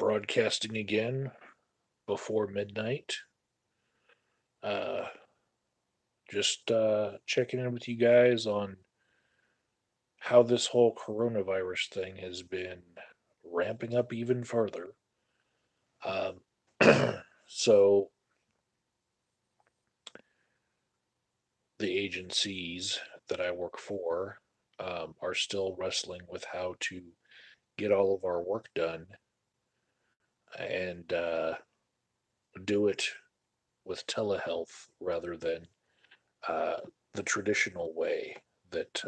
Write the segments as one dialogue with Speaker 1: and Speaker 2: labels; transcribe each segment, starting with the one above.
Speaker 1: broadcasting again before midnight. Uh, just checking in with you guys on how this whole coronavirus thing has been ramping up even further. Um, so, the agencies that I work for are still wrestling with how to get all of our work done and do it with telehealth rather than uh, the traditional way that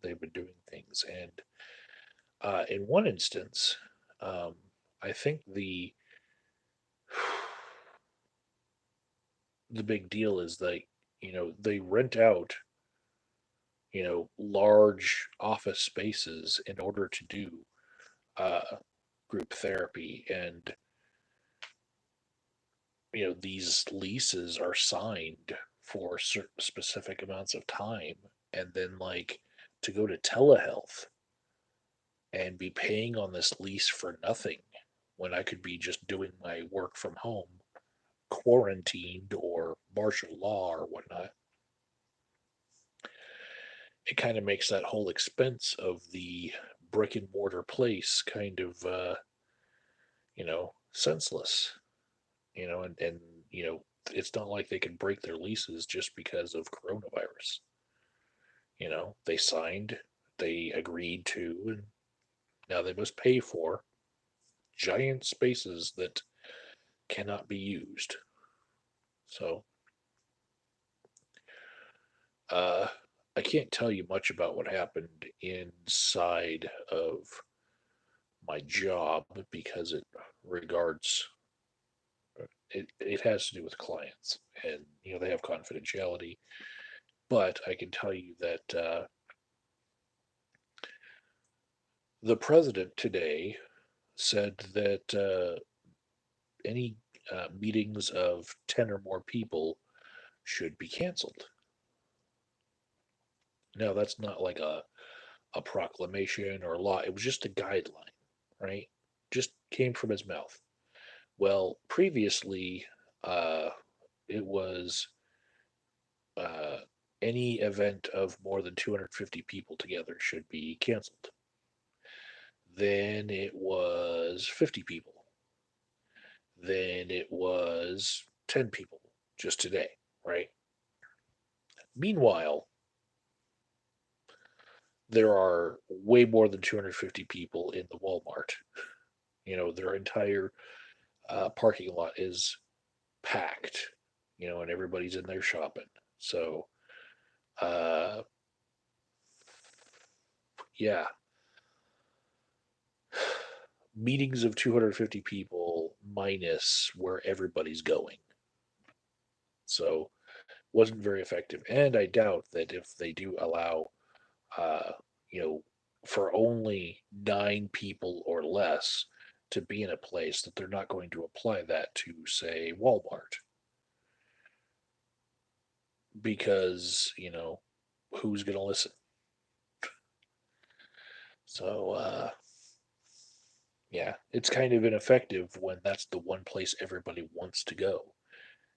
Speaker 1: they've been doing things. And in one instance, um, I think the big deal is like they rent out large office spaces in order to do uh, group therapy, and these leases are signed for certain specific amounts of time, and then like to go to telehealth and be paying on this lease for nothing when I could be just doing my work from home, quarantined or martial law or whatnot. It kind of makes that whole expense of the brick and mortar place kind of, senseless, and, it's not like they can break their leases just because of coronavirus. They signed, they agreed to, and now they must pay for giant spaces that cannot be used. So, uh, I can't tell you much about what happened inside of my job because it regards it has to do with clients, and they have confidentiality. But I can tell you that the president today said that any meetings of 10 or more people should be canceled. Now, that's not like a proclamation or a law. It was just a guideline, right? Just came from his mouth. Well, previously, uh, it was uh, any event of more than 250 people together should be canceled. Then it was 50 people. Then it was 10 people just today, right? Meanwhile, there are way more than 250 people in the Walmart. Their entire parking lot is packed, and everybody's in there shopping. So, uh, yeah, meetings of 250 people minus where everybody's going. So, wasn't very effective. And I doubt that if they do allow, uh, you know, for only 9 people or less to be in a place, that they're not going to apply that to, say, Walmart. Because, who's going to listen? So, yeah, it's kind of ineffective when that's the one place everybody wants to go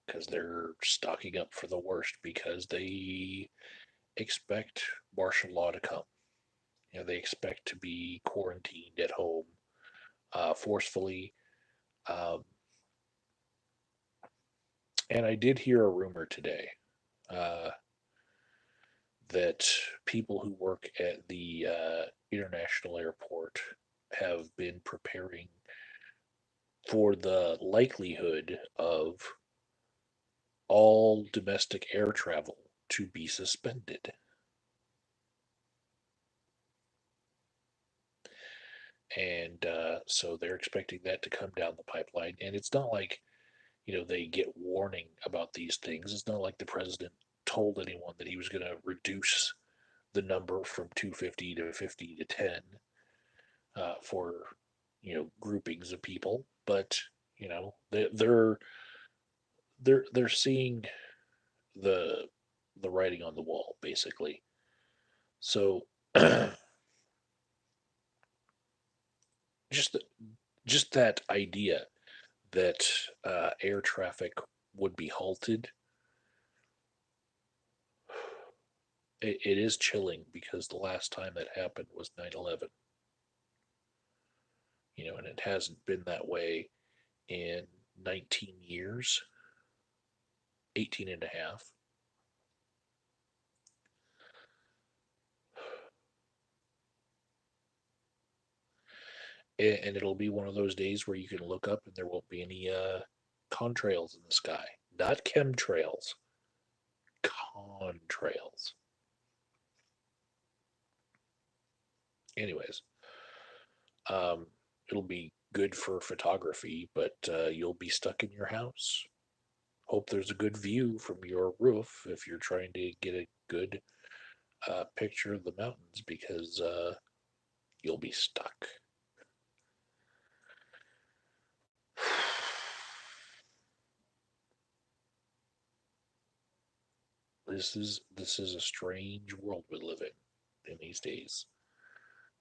Speaker 1: because they're stocking up for the worst because they expect martial law to come. They expect to be quarantined at home forcefully. Um, and I did hear a rumor today uh, that people who work at the international airport have been preparing for the likelihood of all domestic air travel to be suspended. And so they're expecting that to come down the pipeline. And it's not like, they get warning about these things. It's not like the president told anyone that he was going to reduce the number from 250 to 50 to 10 for, groupings of people. But, they're seeing the the writing on the wall, basically. So just Just that idea that air traffic would be halted, it is chilling because the last time that happened was 9/11, and it hasn't been that way in 19 years, 18 and a half. And it'll be one of those days where you can look up and there won't be any contrails in the sky. Not chemtrails, contrails. Anyways, um, it'll be good for photography, but you'll be stuck in your house. Hope there's a good view from your roof if you're trying to get a good picture of the mountains because you'll be stuck. This is a strange world we live in these days.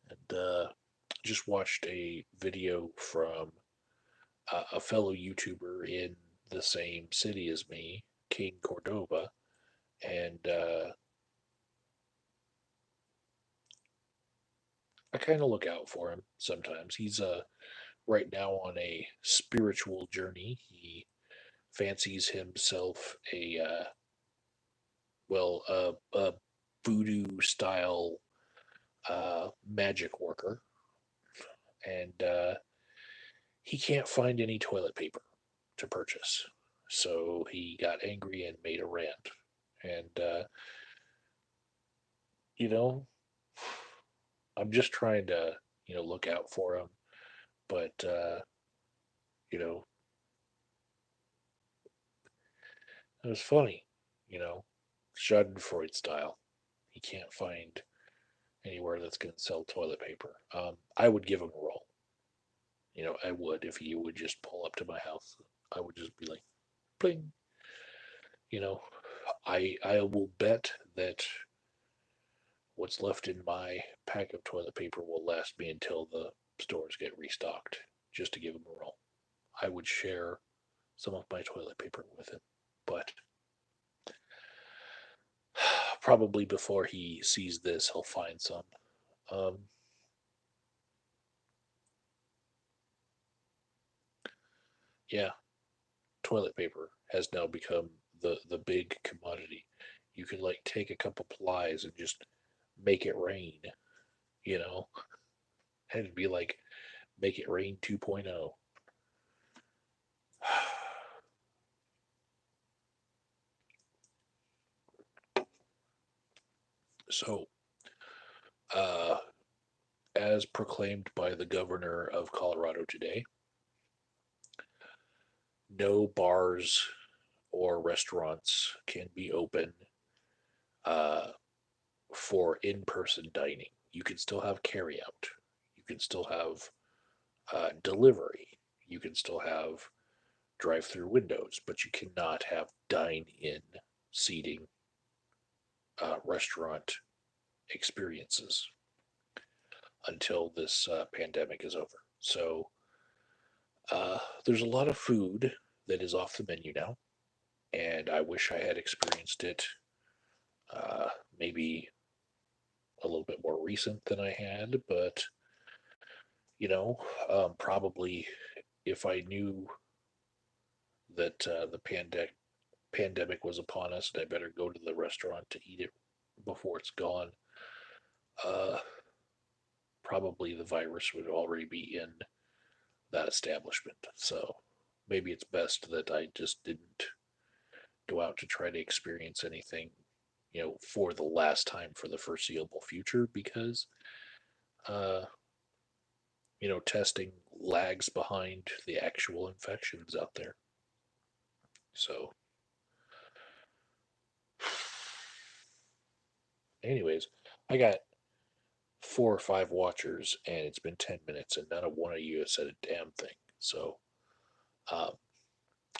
Speaker 1: And just watched a video from a fellow YouTuber in the same city as me, King Cordova, and I kind of look out for him sometimes. He's right now on a spiritual journey. He fancies himself a voodoo style magic worker, and he can't find any toilet paper to purchase. So he got angry and made a rant. And, you know, I'm just trying to, look out for him. But, you know, it was funny, you know, Schadenfreude style. He can't find anywhere that's going to sell toilet paper. I would give him a roll. I would if he would just pull up to my house. I would just be like, bling. You know, I will bet that what's left in my pack of toilet paper will last me until the stores get restocked, just to give him a roll. I would share some of my toilet paper with him, but probably before he sees this, he'll find some. Um, yeah, toilet paper has now become the big commodity. You can like take a couple plies and just make it rain, you know, and it'd be like make it rain 2.0. So, uh, as proclaimed by the governor of Colorado today, no bars or restaurants can be open uh, for in person dining. You can still have carry out, you can still have delivery, you can still have drive through windows, but you cannot have dine in seating restaurant experiences until this pandemic is over. So there's a lot of food that is off the menu now, and I wish I had experienced it uh, maybe a little bit more recent than I had, but you know, probably if I knew that the pandemic was upon us and I better go to the restaurant to eat it before it's gone, uh, probably the virus would already be in that establishment. So maybe it's best that I just didn't go out to try to experience anything, for the last time for the foreseeable future because, uh, testing lags behind the actual infections out there. So, anyways, I got 4 or 5 watchers and it's been 10 minutes and none of one of you has said a damn thing. So, um,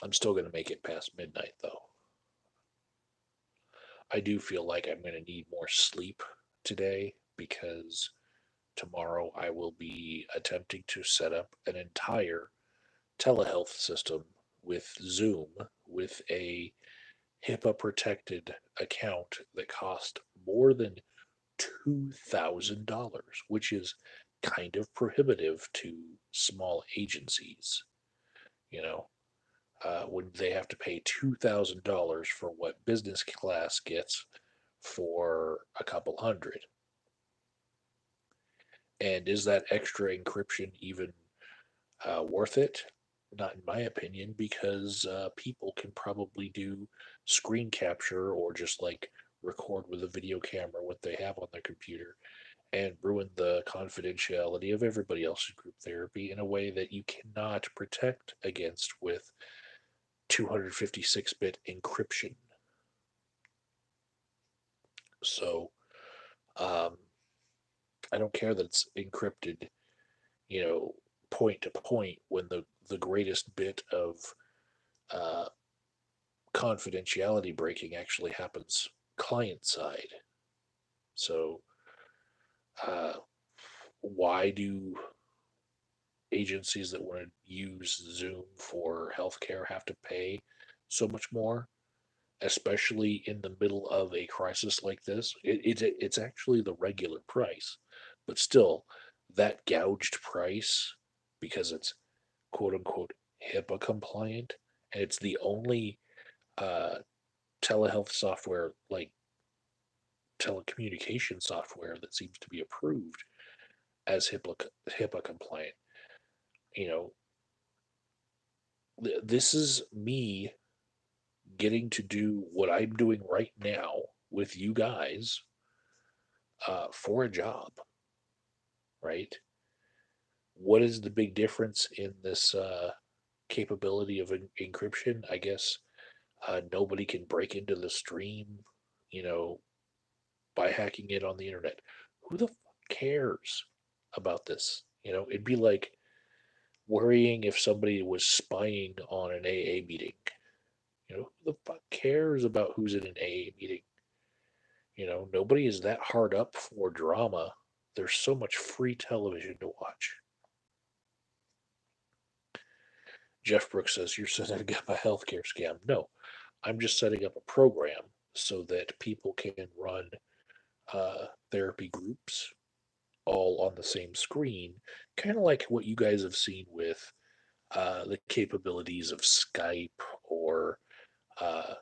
Speaker 1: I'm still going to make it past midnight though. I do feel like I'm going to need more sleep today because tomorrow I will be attempting to set up an entire telehealth system with Zoom with a HIPAA protected account that cost more than $2,000, which is kind of prohibitive to small agencies, you know, when they have to pay $2,000 for what business class gets for a couple hundred. And is that extra encryption even worth it? Not in my opinion, because people can probably do screen capture or just like record with a video camera what they have on their computer and ruin the confidentiality of everybody else's group therapy in a way that you cannot protect against with 256-bit encryption. So um, I don't care that it's encrypted, you know, point to point when the greatest bit of uh, confidentiality breaking actually happens client side. So uh, why do agencies that want to use Zoom for healthcare have to pay so much more, especially in the middle of a crisis like this? It's actually the regular price, but still, that gouged price because it's quote unquote HIPAA compliant, and it's the only uh, telehealth software, like telecommunication software, that seems to be approved as HIPAA compliant. You know, this is me getting to do what I'm doing right now with you guys for a job, right? What is the big difference in this capability of encryption? I guess nobody can break into the stream, you know, by hacking it on the internet. Who the fuck cares about this? You know, it'd be like worrying if somebody was spying on an AA meeting. You know, who the fuck cares about who's in an AA meeting? You know, nobody is that hard up for drama. There's so much free television to watch. Jeff Brooks says, you're setting up a healthcare scam. No, I'm just setting up a program so that people can run therapy groups all on the same screen, kind of like what you guys have seen with the capabilities of Skype or uh,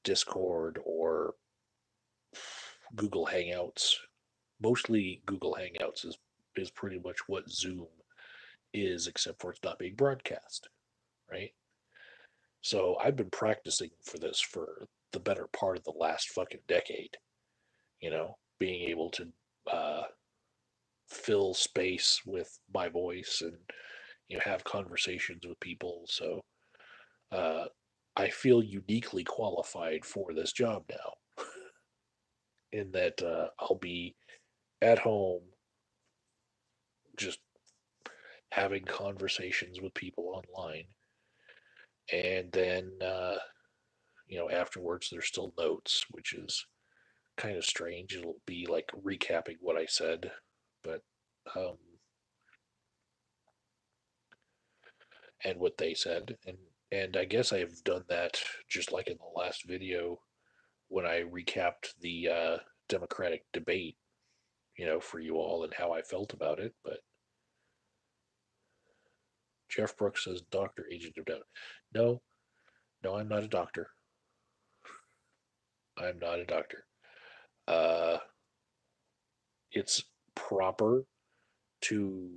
Speaker 1: Discord or Google Hangouts. Mostly Google Hangouts is pretty much what Zoom is, except for it's not being broadcast, right? So I've been practicing for this for the better part of the last fucking decade, you know, being able to uh, fill space with my voice and have conversations with people. So uh, I feel uniquely qualified for this job now, in that I'll be at home just having conversations with people online, and then afterwards there's still notes, which is kind of strange. It'll be like recapping what I said, but um, and what they said, and I guess I've done that just like in the last video when I recapped the Democratic debate, for you all and how I felt about it. But Jeff Brooks says, Doctor Agent of Doubt. No, no, I'm not a doctor. I'm not a doctor. Uh, it's proper to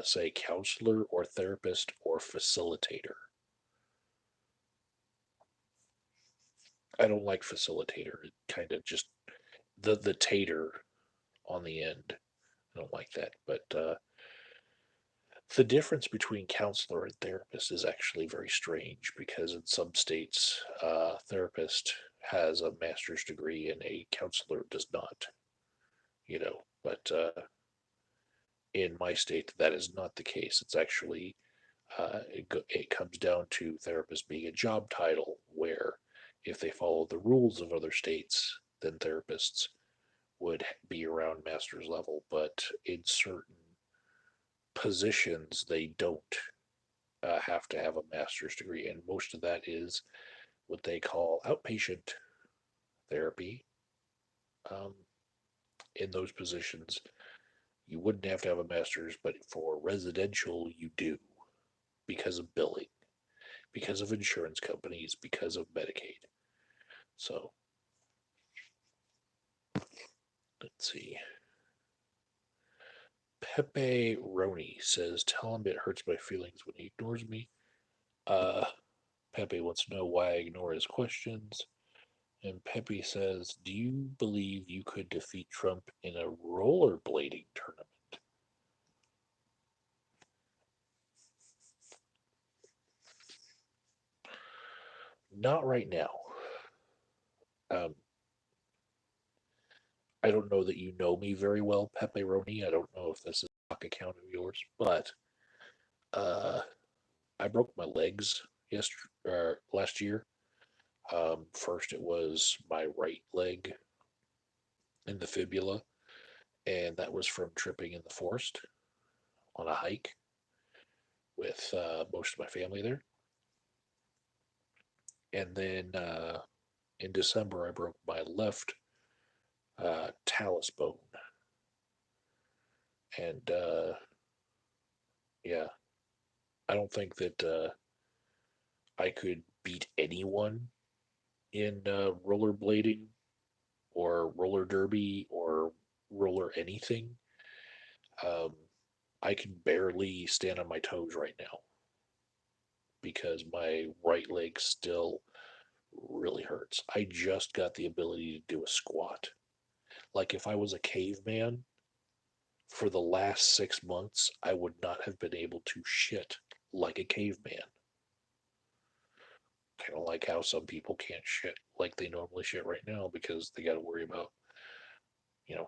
Speaker 1: say counselor or therapist or facilitator. I don't like facilitator. It kind of just the tater on the end. I don't like that. But the difference between counselor and therapist is actually very strange, because in some states, a therapist has a master's degree and a counselor does not. But in my state, that is not the case. It's actually it comes down to therapist being a job title, where if they follow the rules of other states, then therapists would be around master's level, but in certain positions, they don't have to have a master's degree. And most of that is what they call outpatient therapy. Um, in those positions, you wouldn't have to have a master's, but for residential, you do because of billing, because of insurance companies, because of Medicaid. So let's see. Pepe Roni says, "Tell him it hurts my feelings when he ignores me." Uh, Pepe wants to know why I ignore his questions. And Pepe says, "Do you believe you could defeat Trump in a rollerblading tournament?" Not right now. Um, I don't know that you know me very well, Pepe Roni. I don't know if this is a stock account of yours, but uh, I broke my legs last year. First, it was my right leg in the fibula, and that was from tripping in the forest on a hike with most of my family there. And then in December, I broke my left talus bone. And yeah, I don't think that I could beat anyone in rollerblading or roller derby or roller anything. Um, I can barely stand on my toes right now because my right leg still really hurts. I just got the ability to do a squat. Like if I was a caveman for the last 6 months, I would not have been able to shit like a caveman. Kind of like how some people can't shit like they normally shit right now because they got to worry about,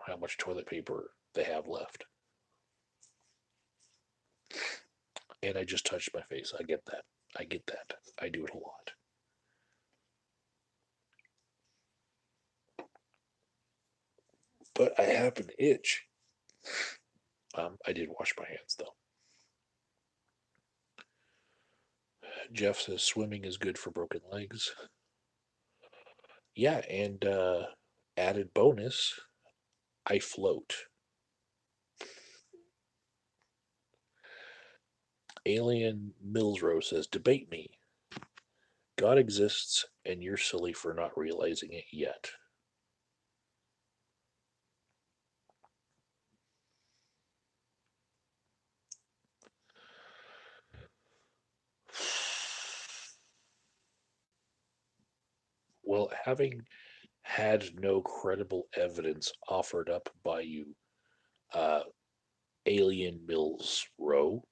Speaker 1: how much toilet paper they have left. And I just touched my face. I get that. I get that. I do it a lot. But I have an itch. I did wash my hands though. Jeff says swimming is good for broken legs. Yeah, and added bonus, I float. Alien Millsrow says, debate me. God exists, and you're silly for not realizing it yet. Well, having had no credible evidence offered up by you, uh, Alien Mills Row,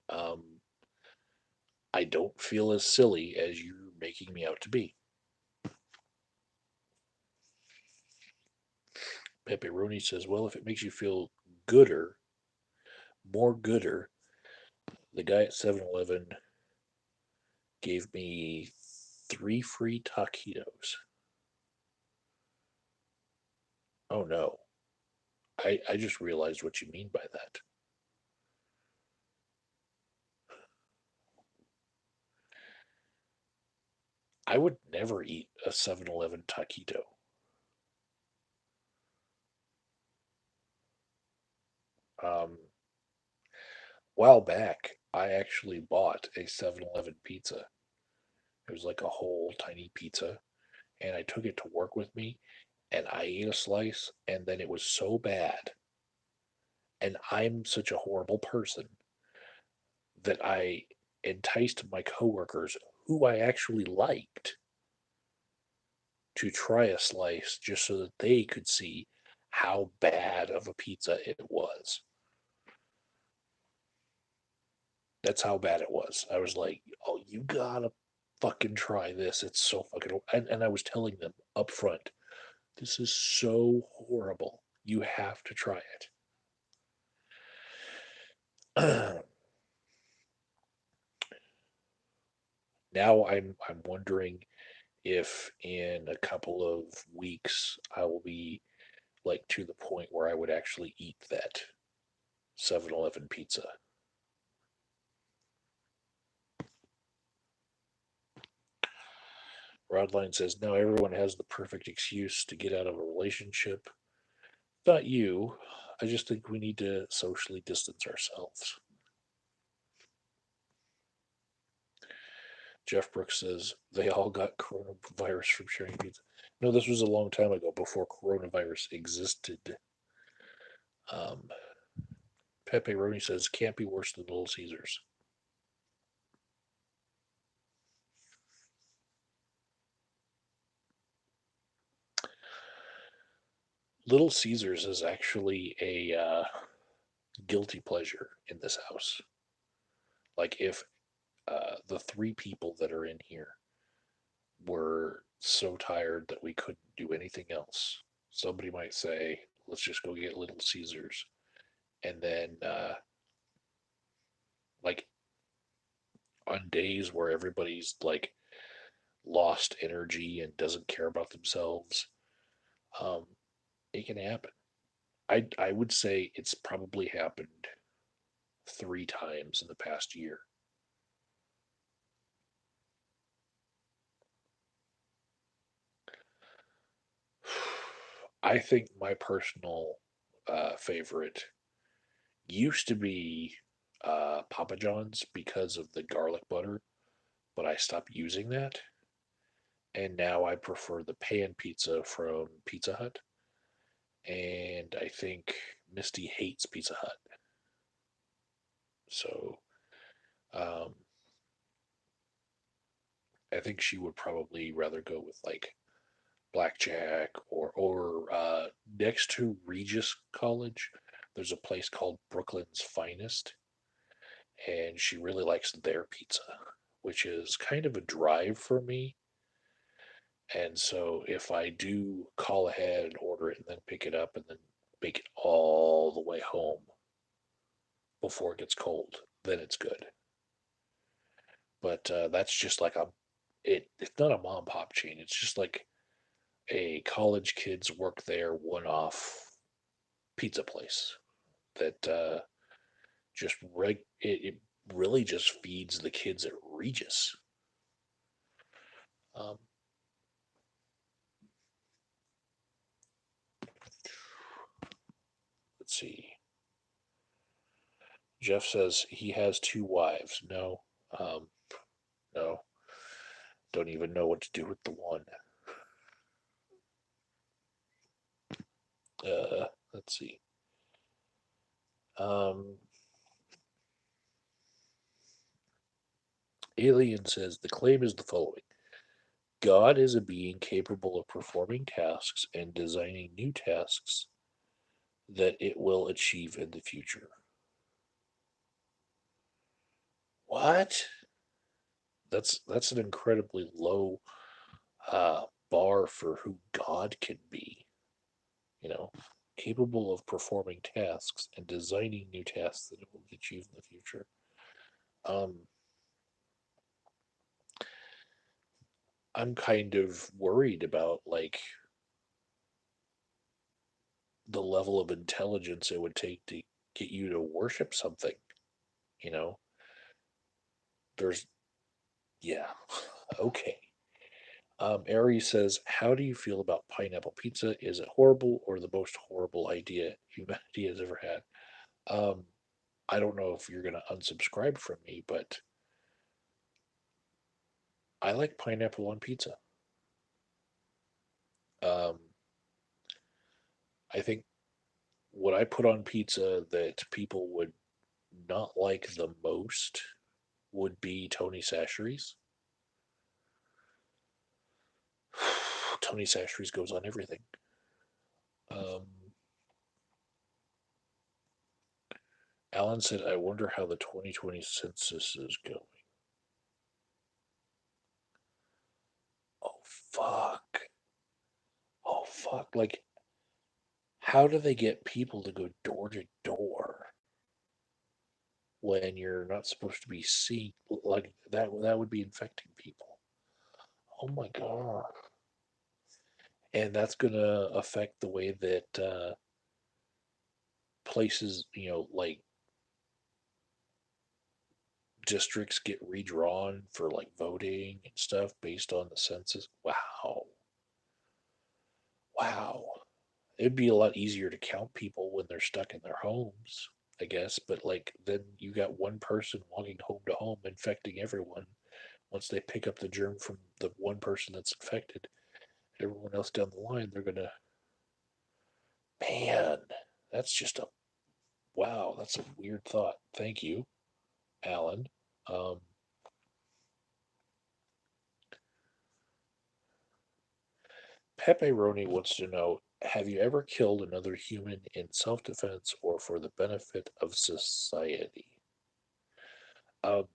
Speaker 1: um, I don't feel as silly as you're making me out to be. Pepperoni says, well, if it makes you feel gooder, more gooder, the guy at 7-Eleven gave me 3 free taquitos. Oh no. I just realized what you mean by that. I would never eat a 7-Eleven taquito. Um, while back, I actually bought a 7-Eleven pizza. It was like a whole tiny pizza, and I took it to work with me, and I ate a slice, and then it was so bad, and I'm such a horrible person that I enticed my coworkers, who I actually liked, to try a slice just so that they could see how bad of a pizza it was. That's how bad it was. I was like, "Oh, you gotta fucking try this. It's so fucking." And I was telling them up front, "This is so horrible. You have to try it." Now I'm wondering if in a couple of weeks I will be like to the point where I would actually eat that 7-Eleven pizza. Rodline says, now everyone has the perfect excuse to get out of a relationship. Not you. I just think we need to socially distance ourselves. Jeff Brooks says, they all got coronavirus from sharing pizza. No, this was a long time ago, before coronavirus existed. Um, Pepe Roni says, can't be worse than Little Caesars. Little Caesars is actually a guilty pleasure in this house. Like, if the three people that are in here were so tired that we couldn't do anything else, somebody might say, let's just go get Little Caesars. And then, like, on days where everybody's like lost energy and doesn't care about themselves, um, it can happen. I would say it's probably happened 3 times in the past year. I think my personal favorite used to be Papa John's because of the garlic butter, but I stopped using that. And now I prefer the pan pizza from Pizza Hut. And I think Misty hates Pizza Hut. So um, I think she would probably rather go with like Blackjack or next to Regis College, there's a place called Brooklyn's Finest, and she really likes their pizza, which is kind of a drive for me. And so if I do call ahead and order it and then pick it up and then make it all the way home before it gets cold, then it's good. But that's just like it's not a mom pop chain. It's just like a college kids work there one off pizza place that it really just feeds the kids at Regis. Um, let's see. Jeff says he has 2 wives. No, um, no, don't even know what to do with the one. Let's see. Um, Alien says the claim is the following: God is a being capable of performing tasks and designing new tasks that it will achieve in the future. What? That's an incredibly low bar for who God can be. You know, capable of performing tasks and designing new tasks that it will achieve in the future. Um, I'm kind of worried about like the level of intelligence it would take to get you to worship something. You know, there's yeah, okay. Aries says, "How do you feel about pineapple pizza? Is it horrible or the most horrible idea humanity has ever had?" Um, I don't know if you're going to unsubscribe from me, but I like pineapple on pizza. Um, I think what I put on pizza that people would not like the most would be Tony Chachere's. Tony Chachere's goes on everything. Um, Alan said, I wonder how the 2020 census is going. Oh, fuck. Oh, fuck. Like, how do they get people to go door to door when you're not supposed to be seen? Like, that would be infecting people. Oh my God. and that's going to affect the way that places, like districts get redrawn for like voting and stuff based on the census. Wow. Wow. It'd be a lot easier to count people when they're stuck in their homes, I guess, but like then you got one person walking home to home infecting everyone. Once they pick up the germ from the one person that's infected, everyone else down the line, they're gonna, man, that's just a, wow, that's a weird thought. Thank you, Alan. Um, Pepe Roni wants to know, have you ever killed another human in self defense or for the benefit of society? Um,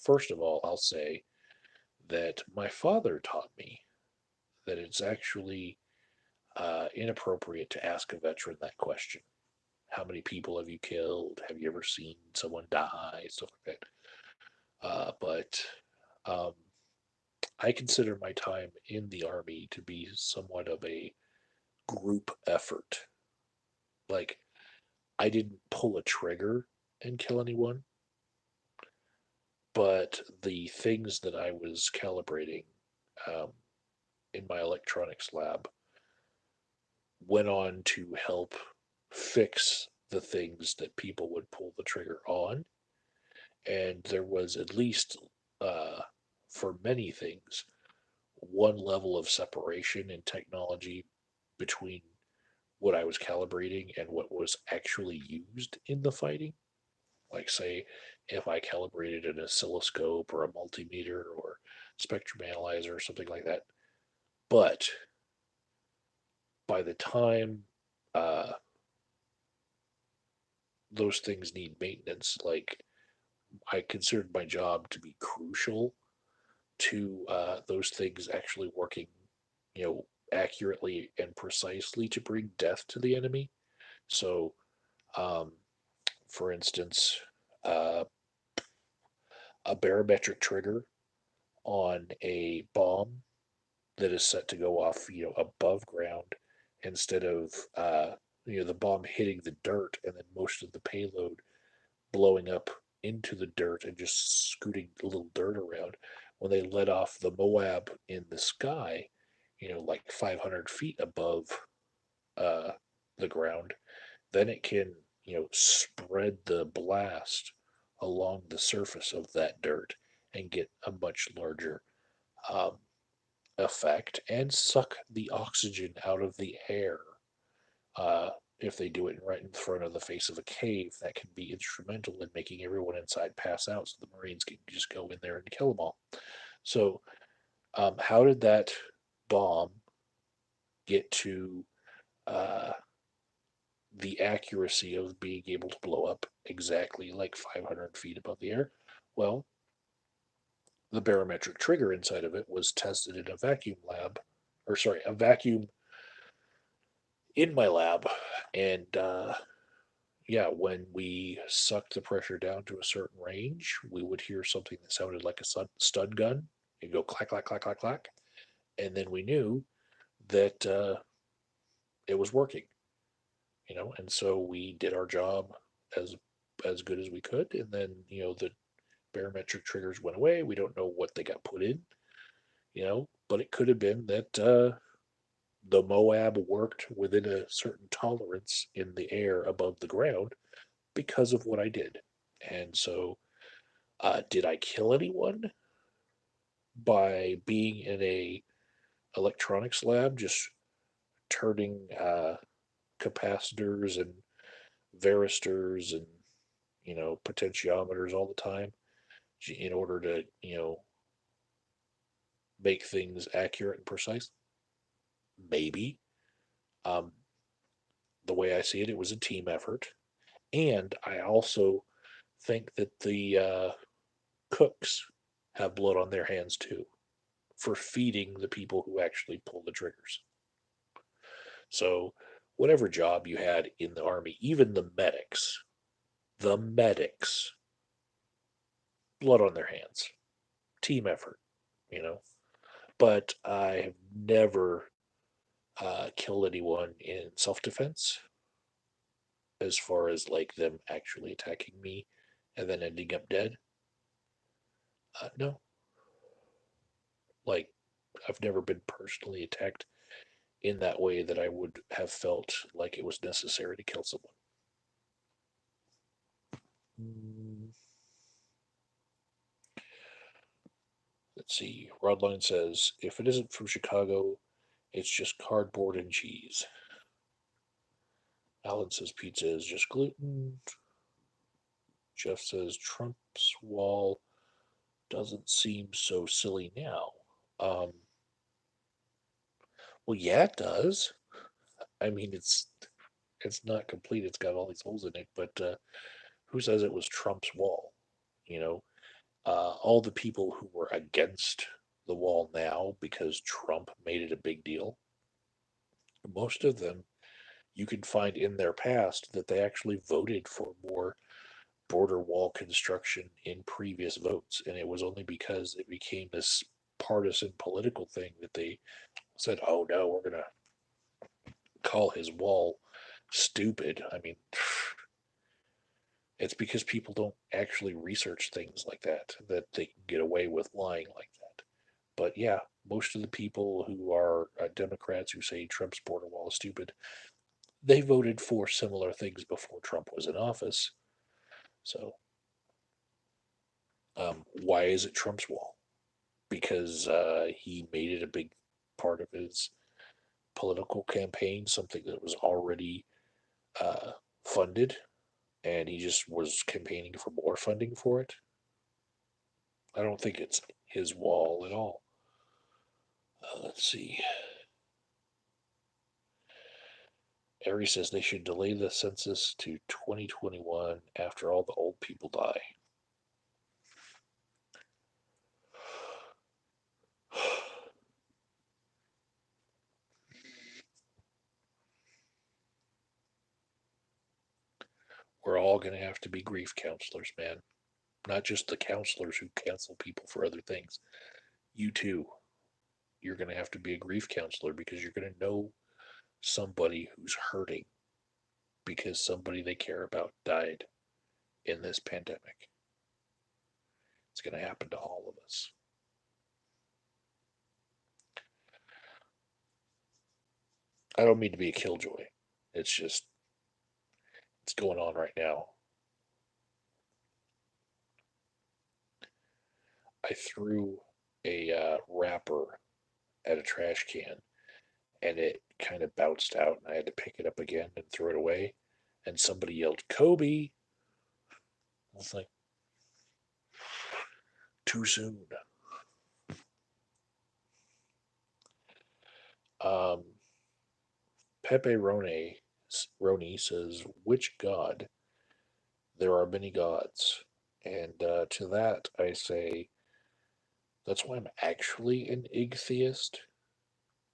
Speaker 1: First of all, I'll say that my father taught me that it's actually inappropriate to ask a veteran that question. How many people have you killed? Have you ever seen someone die? Stuff like that. But um, I consider my time in the Army to be somewhat of a group effort. Like, I didn't pull a trigger and kill anyone, but the things that I was calibrating um, in my electronics lab went on to help fix the things that people would pull the trigger on. And there was at least, uh, for many things, one level of separation in technology between what I was calibrating and what was actually used in the fighting. Like, say, if I calibrated an oscilloscope or a multimeter or spectrum analyzer or something like that. But by the time uh, those things need maintenance, like I considered my job to be crucial to those things actually working, accurately and precisely to bring death to the enemy. So, um, for instance, uh, a barometric trigger on a bomb that is set to go off, above ground instead of, the bomb hitting the dirt and then most of the payload blowing up into the dirt and just scooting a little dirt around. When they let off the Moab in the sky, like 500 feet above uh, the ground, then it can, spread the blast along the surface of that dirt and get a much larger um, effect and suck the oxygen out of the air. Uh, if they do it right in front of the face of a cave, that can be instrumental in making everyone inside pass out so the Marines can just go in there and kill them all. So, how did that bomb get to uh, the accuracy of being able to blow up exactly like 500 feet above the air? Well, the barometric trigger inside of it was tested in a vacuum lab, or sorry, a vacuum in my lab. And yeah, when we sucked the pressure down to a certain range, we would hear something that sounded like a stun gun. It'd go clack, clack, clack, clack, clack. And then we knew that it was working, and so we did our job as as good as we could. And then, the barometric triggers went away. We don't know what they got put in, but it could have been that the Moab worked within a certain tolerance in the air above the ground because of what I did. And so, did I kill anyone by being in a electronics lab, just turning capacitors and varistors and potentiometers all the time in order to make things accurate and precise? Maybe. Um, the way I see it, it was a team effort, and I also think that the cooks have blood on their hands too for feeding the people who actually pull the triggers. So, whatever job you had in the army, even the medics, blood on their hands, team effort, you know. but I have never killed anyone in self-defense, as far as like them actually attacking me and then ending up dead. No, like I've never been personally attacked in that way that I would have felt like it was necessary to kill someone. Mm, let's see. Rodline says, if it isn't from Chicago, it's just cardboard and cheese. Alan says pizza is just gluten. Jeff says Trump's wall doesn't seem so silly now. Um, well, yeah, it does. I mean, it's not complete. It's got all these holes in it, but who says it was Trump's wall? You know, all the people who were against the wall now because Trump made it a big deal, most of them you can find in their past that they actually voted for more border wall construction in previous votes. And it was only because it became this partisan political thing that they said, oh no, we're going to call his wall stupid. I mean, it's because people don't actually research things like that, that they can get away with lying like that. But yeah, most of the people who are Democrats who say Trump's border wall is stupid, they voted for similar things before Trump was in office. So, why is it Trump's wall? Because he made it a big part of his political campaign, something that was already uh, funded, and he just was campaigning for more funding for it. I don't think it's his wall at all. Let's see. Ari says they should delay the census to 2021 after all the old people die. We're all going to have to be grief counselors, man. Not just the counselors who counsel people for other things. You too. You're going to have to be a grief counselor because you're going to know somebody who's hurting because somebody they care about died in this pandemic. It's going to happen to all of us. I don't mean to be a killjoy. It's just, it's going on right now. I threw a wrapper at a trash can and it kind of bounced out and I had to pick it up again and throw it away. And somebody yelled, Kobe. I was like, too soon. Um, Pepe Roni says, which god? There are many gods. And to that, I say, that's why I'm actually an igtheist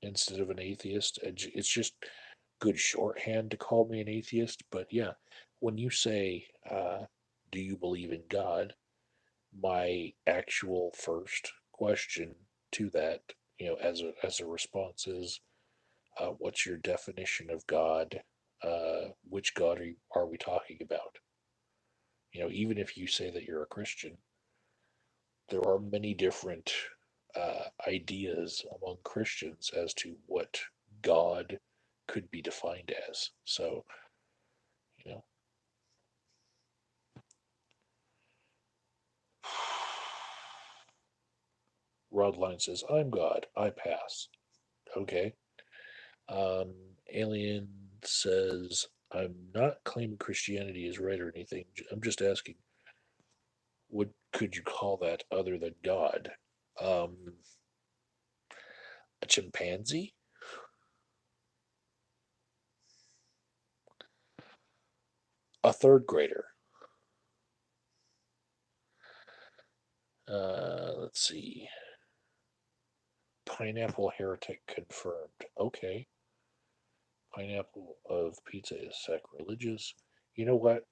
Speaker 1: instead of an atheist. It's just good shorthand to call me an atheist. But yeah, when you say, do you believe in God? My actual first question to that, as a response is, what's your definition of God? Which God are we talking about? Even if you say that you're a Christian, there are many different ideas among Christians as to what God could be defined as. So, you know, Rodline says, I'm God. I pass. Okay. Um, Alien says, I'm not claiming Christianity is right or anything. I'm just asking, what could you call that other than God? Um, a chimpanzee? A third grader? Let's see. Pineapple heretic confirmed. Okay. Pineapple of pizza is sacrilegious. You know what?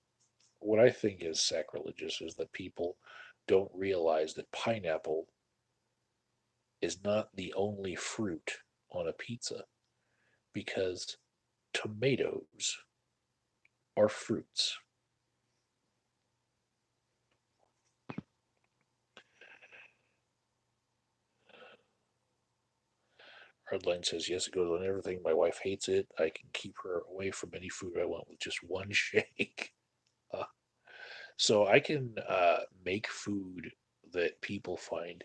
Speaker 1: What I think is sacrilegious is that people don't realize that pineapple is not the only fruit on a pizza because tomatoes are fruits. Hardline says, yes, it goes on everything. My wife hates it. I can keep her away from any food I want with just one shake. Uh, so I can make food that people find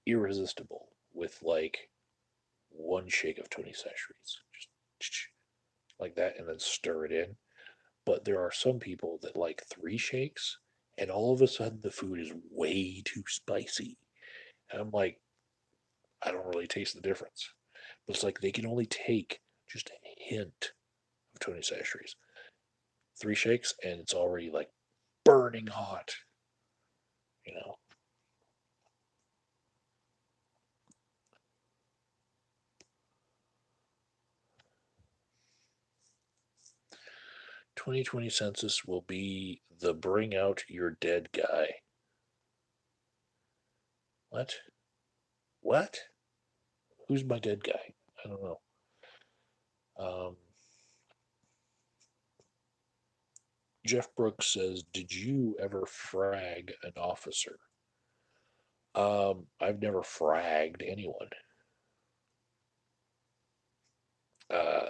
Speaker 1: irresistible with like one shake of Tony Chachere's. Just like that and then stir it in. But there are some people that like three shakes and all of a sudden the food is way too spicy. And I'm like, I don't really taste the difference. But it's like they can only take just a hint of Tony Chachere's. Three shakes and it's already like burning hot, you know. 2020 census will be the bring out your dead guy. What? What? Who's my dead guy? I don't know. Um, Jeff Brooks says, "Did you ever frag an officer?" I've never fragged anyone. Uh,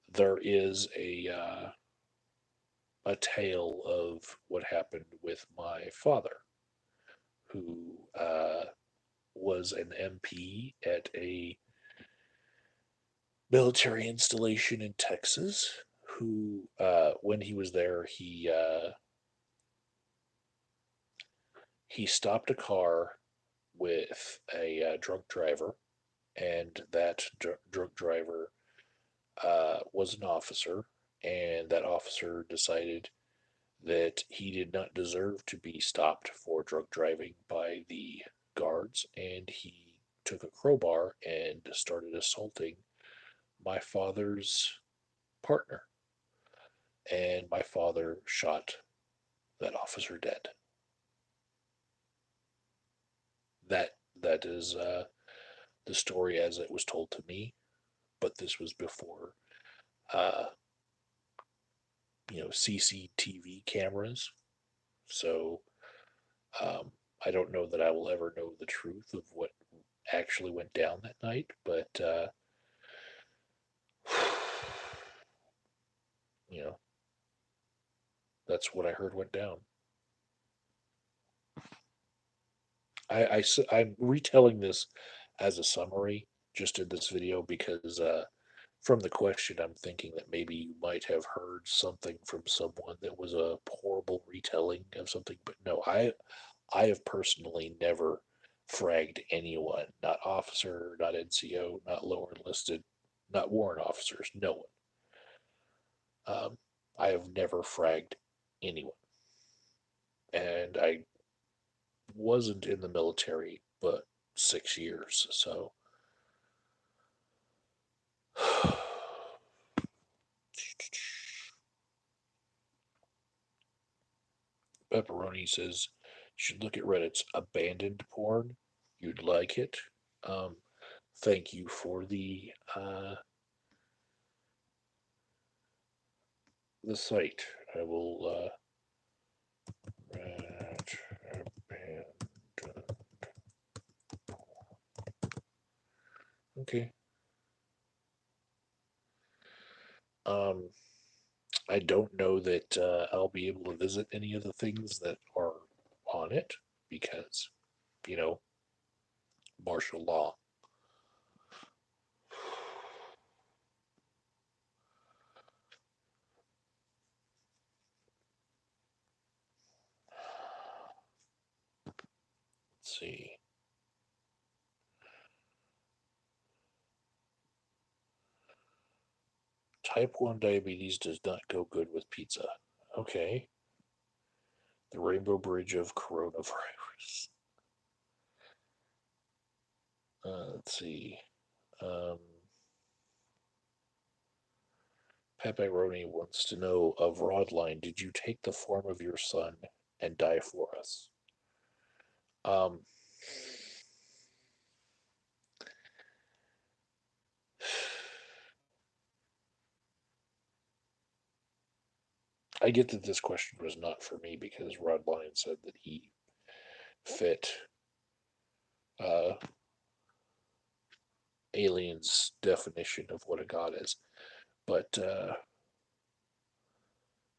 Speaker 1: there is a tale of what happened with my father, who was an MP at a military installation in Texas. Who, when he was there, he stopped a car with a drunk driver, and that drunk driver was an officer, and that officer decided that he did not deserve to be stopped for drunk driving by the guards, and he took a crowbar and started assaulting my father's partner. And my father shot that officer dead. That is the story as it was told to me, but this was before uh, CCTV cameras. So um, I don't know that I will ever know the truth of what actually went down that night, but you know, that's what I heard went down. I'm retelling this as a summary just in this video because from the question, I'm thinking that maybe you might have heard something from someone that was a horrible retelling of something, but no, I have personally never fragged anyone, not officer, not NCO, not lower enlisted, not warrant officers, no one. I have never fragged anyone, and I wasn't in the military but 6 years, so. Pepperoni says, you should look at Reddit's abandoned porn. You'd like it. Um, Thank you for the site. I will Reddit abandoned. Okay. Um, I don't know that I'll be able to visit any of the things that are on it because, you know, martial law. Let's see. Type 1 diabetes does not go good with pizza. Okay. The Rainbow Bridge of coronavirus. Let's see. Um, Pepperoni wants to know of Rodline, did you take the form of your son and die for us? Um, I get that this question was not for me because Rod Lyon said that he fit uh, aliens' definition of what a god is. But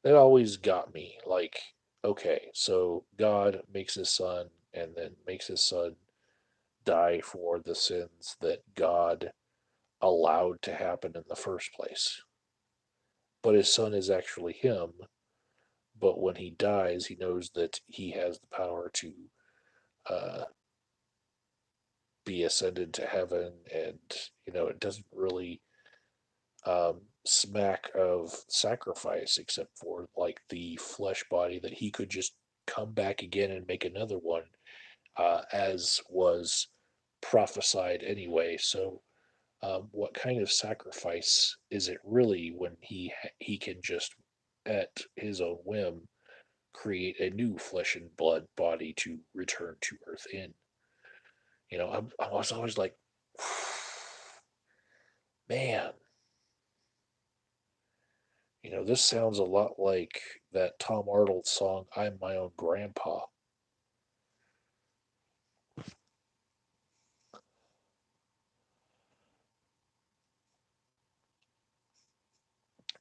Speaker 1: that always got me. Like, okay, so God makes his son and then makes his son die for the sins that God allowed to happen in the first place. But his son is actually him. But when he dies, he knows that he has the power to uh, be ascended to heaven, and it doesn't really smack of sacrifice, except for like the flesh body that he could just come back again and make another one, as was prophesied anyway. So, what kind of sacrifice is it really when he can just, at his own whim, create a new flesh and blood body to return to Earth in? I was always like, man, this sounds a lot like that Tom Arnold song, I'm My Own Grandpa.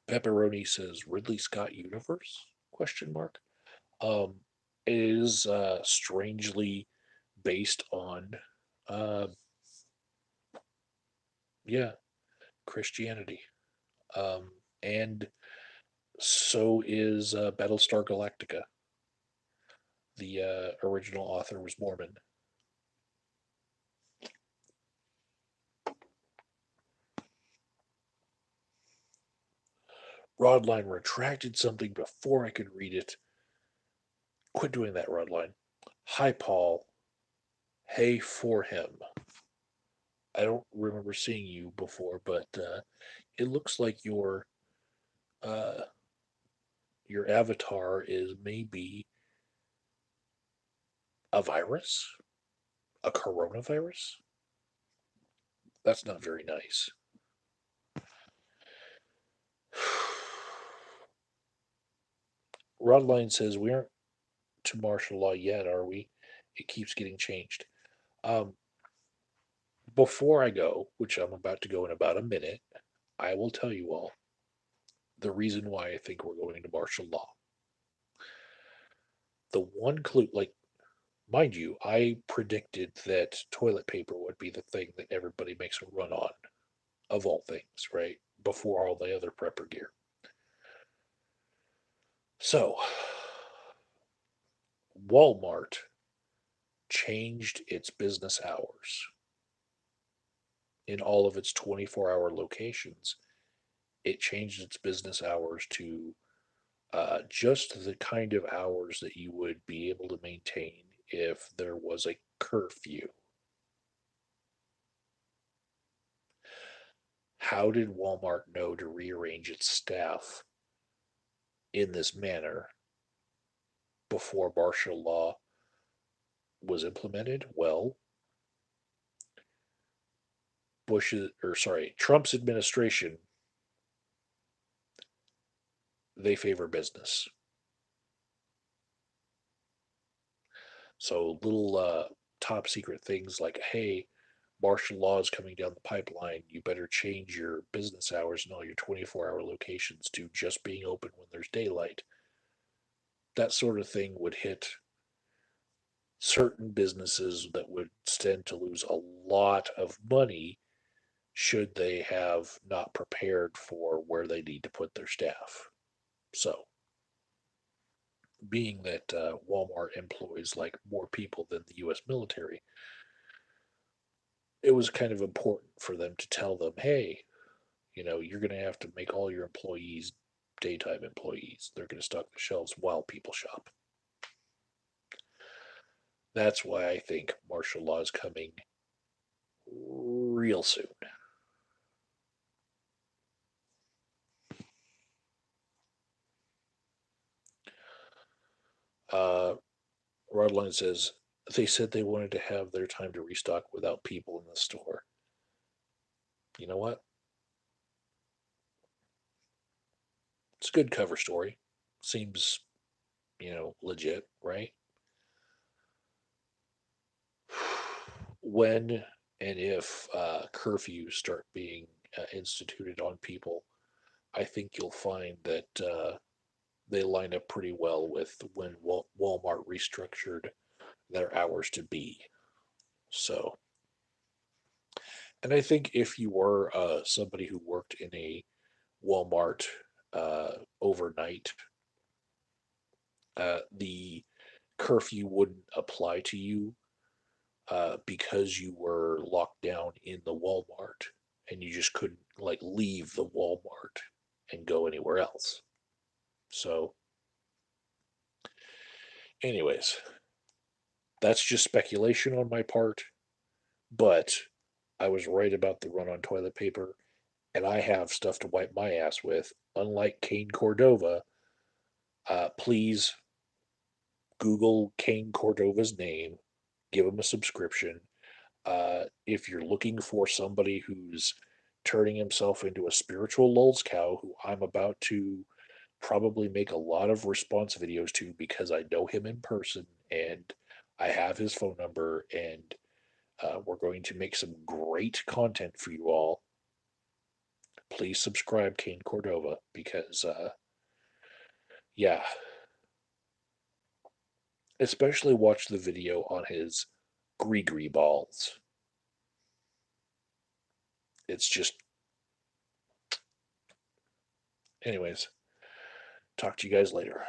Speaker 1: Pepperoni says Ridley Scott universe? Question mark. Um, it is strangely based on, uh, yeah, Christianity. And so is Battlestar Galactica. The original author was Mormon. Rodline retracted something before I could read it. Quit doing that, Rodline. Hi, Paul. Hey, for him. I don't remember seeing you before, but it looks like uh, your avatar is maybe a virus, a coronavirus. That's not very nice. Rodline says we aren't to martial law yet, are we? It keeps getting changed. Um, Before I go, which I'm about to go in about a minute, I will tell you all the reason why I think we're going to martial law. The one clue, like, mind you, I predicted that toilet paper would be the thing that everybody makes a run on, of all things, right? Before all the other prepper gear. So, Walmart changed its business hours in all of its 24-hour locations. It changed its business hours to just the kind of hours that you would be able to maintain if there was a curfew. How did Walmart know to rearrange its staff in this manner before martial law was implemented? Well, Trump's administration, they favor business. So little top secret things like, hey, martial law is coming down the pipeline. You better change your business hours and all your 24-hour locations to just being open when there's daylight. That sort of thing would hit certain businesses that would stand to lose a lot of money should they have not prepared for where they need to put their staff. So, being that Walmart employs like more people than the U.S. military, it was kind of important for them to tell them, hey, you're going to have to make all your employees daytime employees. They're going to stock the shelves while people shop. That's why I think martial law is coming real soon. Uh, Rodline says they said they wanted to have their time to restock without people in the store. You know what? It's a good cover story. Seems, legit, right? When and if curfews start being instituted on people, I think you'll find that they line up pretty well with when Walmart restructured their hours to be. So, and I think if you were somebody who worked in a Walmart overnight, the curfew wouldn't apply to you because you were locked down in the Walmart and you just couldn't like leave the Walmart and go anywhere else. So, anyways, that's just speculation on my part, but I was right about the run on toilet paper, and I have stuff to wipe my ass with. Unlike Kane Cordova, please Google Kane Cordova's name, give him a subscription. If you're looking for somebody who's turning himself into a spiritual lulz cow, who I'm about to probably make a lot of response videos to because I know him in person and I have his phone number, and we're going to make some great content for you all. Please subscribe, Kane Cordova, because, yeah, especially watch the video on his gree balls. It's just, anyways, talk to you guys later.